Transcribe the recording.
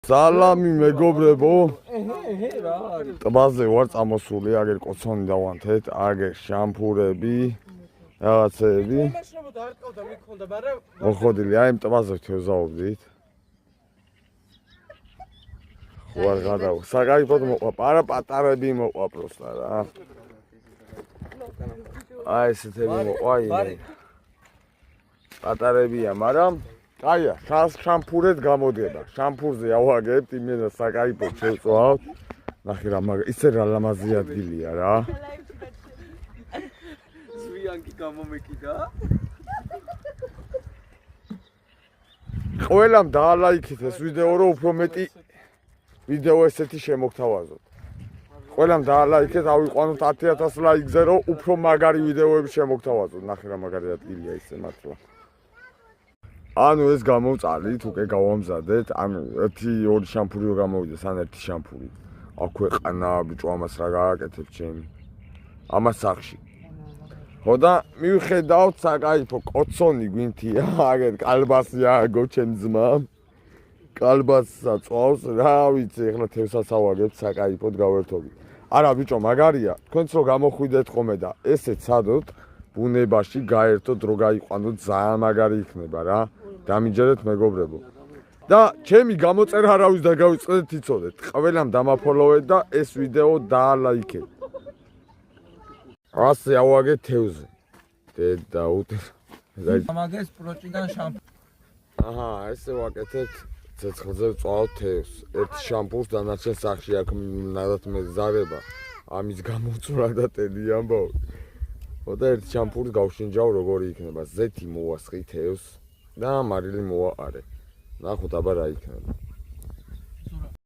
სალამი მეგობრებო. ტბაზე ვარ წამოსული, აგერ კოცონი დავანთეთ, აგერ შამპურები, რაღაცეები. მოხოდილი, აი ტბაზე ვთევზაობდით. ვარ გადავა. საგაიფოდ მოყვა, პატარები მოყვა პროსტა რა. აი ესეთები მოყვა იმე. პატარებია, მაგრამ აია, შამპურეთ გამოდება. შამპურზე ავაგებთ, იმენა საკაიფოდ შევწვავთ. ნახე რა, მაგრამ ისე რა ლამაზი ადგილია რა. ზვიანკი გამომეკიდა. ყველამ დაალაიქეთ ეს ვიდეო, რომ უფრო მეტი ვიდეო ესეთი შემოგთავაზოთ. ყველამ დაალაიქეთ, ავიყვანოთ 10000 ლაიქზე, რომ უფრო მაგარი ვიდეოები შემოგთავაზოთ. ნახე რა მაგარი ადგილია ისე მართლა. ანუ ეს გამოვწალით, უკვე გავამზადეთ, ანუ 1-2 შამპური რო გამოვიდეს, ან 1 შამპური. აქვე ყანა ბიჭო ამას რა გააკეთებ ჩემი. ამას სახში. ხო და მივხედავთ საკაიფო კოცონი გვინთია, აგერ კალბასია გოჩემ ძმა. კალბასა წვავს, რა ვიცი, ეხლა თევსაც ავაგებთ საკაიფოდ გავერთობი. არა ბიჭო, მაგარია, თქვენც რო გამოხვიდეთ ხოლმე და ესე ცადოთ ბუნებაში გაერთოთ, რო გაიყვანოთ, ძალიან მაგარი იქნება რა. დამიჯერეთ მეგობრებო. და ჩემი გამოწერა არავის და გავიწყდეთ იცოდეთ. ყველამ დამაფოლოვეთ და ეს ვიდეო დაალაიქეთ. ასე ავაგეთ თევზე. დედა უტე. ამაგეს პროჭიდან შამპური. აჰა, ესე ვაკეთებთ. ცეცხლზე ვწვავთ თევზს. ერთ შამპურს დანარჩენ სახში აქ ნადათ მეზარება. ამის გამოვწვრა და ტელი ამბავ. ხო და ერთ შამპურს გავშინჯავ როგორი იქნება. ზეთი მოვასხი თევზს და მარილი მოვაყარე. ნახოთ აბა რა იქნება.